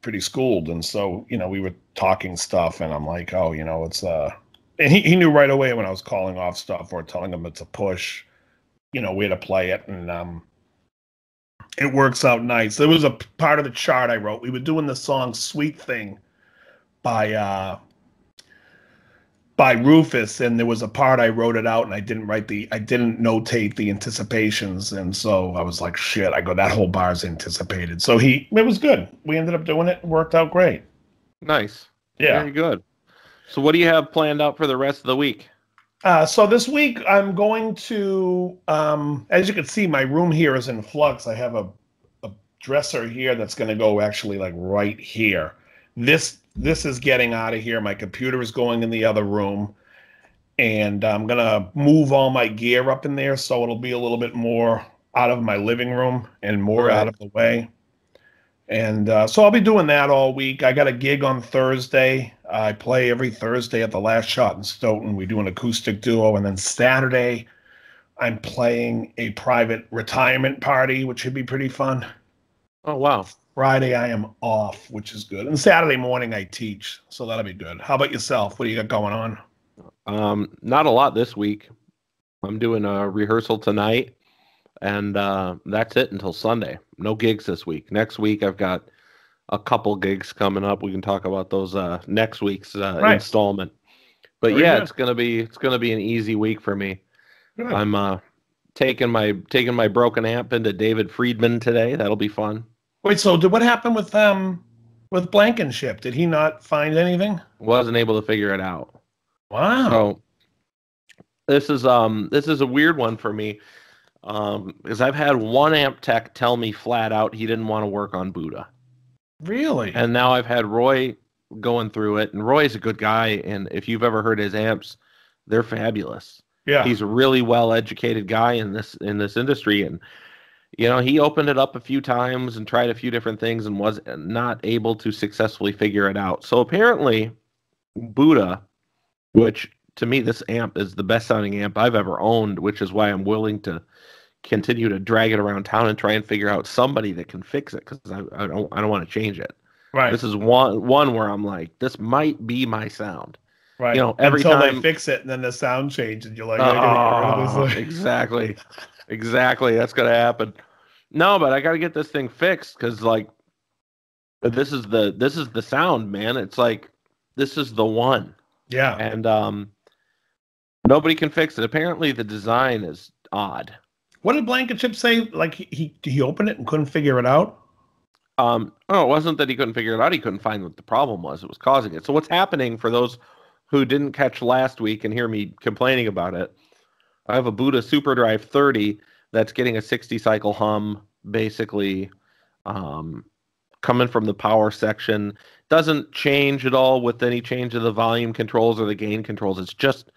pretty schooled, and so we were talking stuff, and I'm like, oh, it's and he knew right away when I was calling off stuff or telling him it's a push, where to play it. And it works out nice. There was a part of the chart I wrote. We were doing the song Sweet Thing by by Rufus, and there was a part I wrote it out, and I didn't notate the anticipations, and so I was like, shit. I go, that whole bar's anticipated. So it was good. We ended up doing it. It worked out great. Nice. Yeah. Very good. So what do you have planned out for the rest of the week? So this week I'm going to, as you can see, my room here is in flux. I have a dresser here that's going to go actually like right here. This is getting out of here. My computer is going in the other room, and I'm going to move all my gear up in there so it'll be a little bit more out of my living room and more out of the way. And so I'll be doing that all week. I got a gig on Thursday. I play every Thursday at the Last Shot in Stoughton. We do an acoustic duo. And then Saturday, I'm playing a private retirement party, which should be pretty fun. Oh, wow. Friday, I am off, which is good. And Saturday morning, I teach. So that'll be good. How about yourself? What do you got going on? Not a lot this week. I'm doing a rehearsal tonight. And that's it until Sunday. No gigs this week. Next week, I've got a couple gigs coming up. We can talk about those next week's installment. But Very good. it's gonna be an easy week for me. Good. I'm taking my broken amp into David Friedman today. That'll be fun. Wait, so what happened with Blankenship? Did he not find anything? Wasn't able to figure it out. Wow. So this is a weird one for me. Because I've had one amp tech tell me flat out he didn't want to work on Buddha. Really? And now I've had Roy going through it, and Roy's a good guy, and if you've ever heard his amps, they're fabulous. Yeah. He's a really well-educated guy in this industry, and he opened it up a few times and tried a few different things and was not able to successfully figure it out. So apparently Buddha, which to me this amp is the best sounding amp I've ever owned, which is why I'm willing to continue to drag it around town and try and figure out somebody that can fix it, because I don't want to change it. Right. This is one where I'm like, this might be my sound. Right. Every Until time they fix it, and then the sound changes, and you're like, I gotta get rid of this. exactly. That's gonna happen. No, but I gotta get this thing fixed, because like this is the sound, man. It's like this is the one. Yeah. And nobody can fix it. Apparently the design is odd. What did Blankenship say? Like he opened it and couldn't figure it out? It wasn't that he couldn't figure it out. He couldn't find what the problem was. It was causing it. So what's happening, for those who didn't catch last week and hear me complaining about it, I have a Buddha SuperDrive 30 that's getting a 60 cycle hum, basically coming from the power section. Doesn't change at all with any change of the volume controls or the gain controls. It's just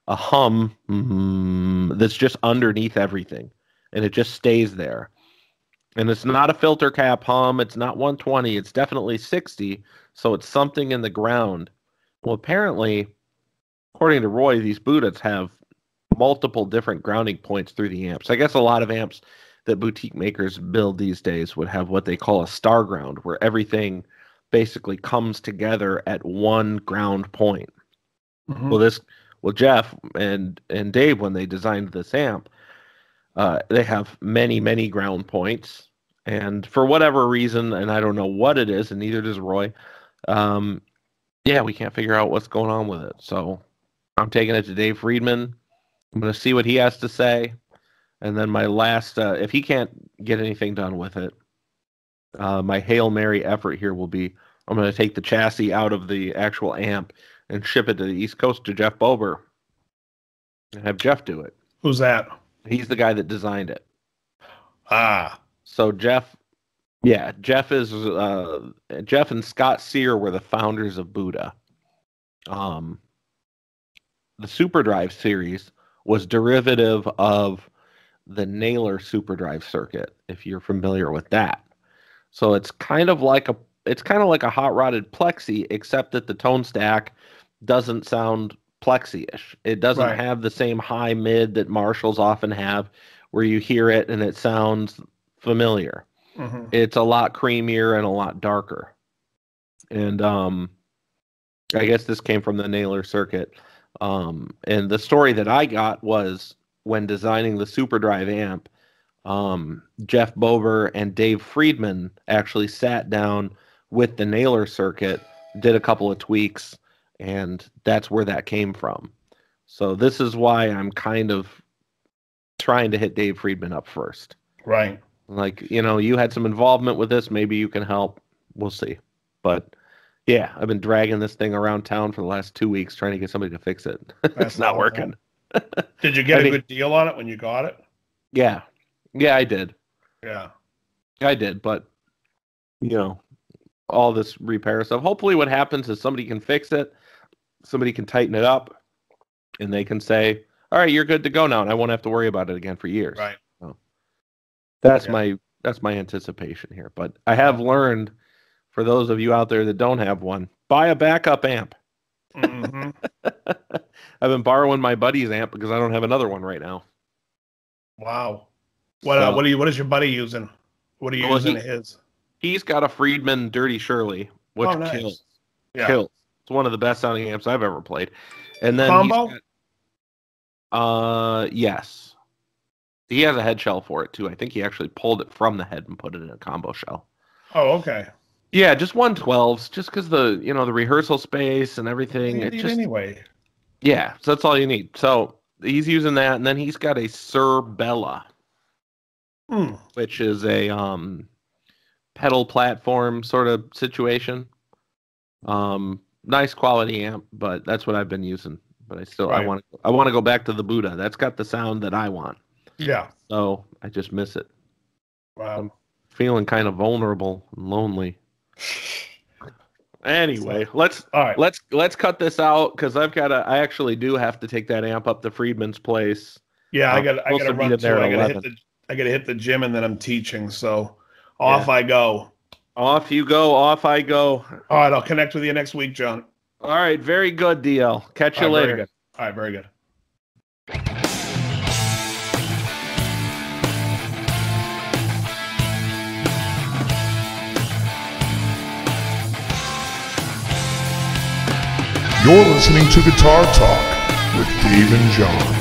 a hum that's just underneath everything, and it just stays there. And it's not a filter cap hum. It's not 120. It's definitely 60. So it's something in the ground. Well, apparently, according to Roy, these Buddhas have multiple different grounding points through the amps. I guess a lot of amps that boutique makers build these days would have what they call a star ground, where everything basically comes together at one ground point. Mm-hmm. Well, Jeff and Dave, when they designed this amp, they have many, many ground points. And for whatever reason, and I don't know what it is, and neither does Roy, we can't figure out what's going on with it. So I'm taking it to Dave Friedman. I'm going to see what he has to say. And then my last, if he can't get anything done with it, my Hail Mary effort here will be, I'm going to take the chassis out of the actual amp and ship it to the East Coast to Jeff Bober and have Jeff do it. Who's that? He's the guy that designed it. So Jeff is Jeff and Scott Sear were the founders of Buddha. The SuperDrive series was derivative of the Naylor SuperDrive circuit, if you're familiar with that. So it's kind of like a hot rodded Plexi, except that the tone stack doesn't sound Plexi-ish. It doesn't have the same high mid that Marshalls often have, where you hear it and it sounds familiar. Mm-hmm. It's a lot creamier and a lot darker. And I guess this came from the Naylor circuit. And the story that I got was, when designing the SuperDrive amp, Jeff Bober and Dave Friedman actually sat down with the Naylor circuit, did a couple of tweaks, and that's where that came from. So this is why I'm kind of trying to hit Dave Friedman up first. Right. Like, you had some involvement with this. Maybe you can help. We'll see. But yeah, I've been dragging this thing around town for the last 2 weeks trying to get somebody to fix it. It's not working. Did you get a good deal on it when you got it? Yeah. Yeah, I did. Yeah. I did. But, all this repair stuff. Hopefully what happens is somebody can fix it. Somebody can tighten it up. And they can say, all right, you're good to go now. And I won't have to worry about it again for years. Right. So that's my anticipation here. But I have learned, for those of you out there that don't have one, buy a backup amp. Mm-hmm. I've been borrowing my buddy's amp because I don't have another one right now. Wow. What is your buddy using? What are you using his? He's got a Friedman Dirty Shirley, which kills. Yeah. Kills. It's one of the best sounding amps I've ever played. And then combo? Yes. He has a head shell for it too. I think he actually pulled it from the head and put it in a combo shell. Oh, okay. Yeah, just 112s, just because the rehearsal space and everything. Anyway. Yeah, so that's all you need. So he's using that, and then he's got a Sir Bella, which is a pedal platform sort of situation. Nice quality amp, but that's what I've been using. But I want to go back to the Buddha. That's got the sound that I want. Yeah. So I just miss it. Wow. I'm feeling kind of vulnerable and lonely. Anyway, let's cut this out because I actually do have to take that amp up to Friedman's place. Yeah, I got to run too. I got to hit the gym and then I'm teaching. So off I go. Off you go. Off I go. All right, I'll connect with you next week, John. All right, very good, DL. Catch you later. Very good. All right, very good. You're listening to Guitar Talk with Dave and Jon.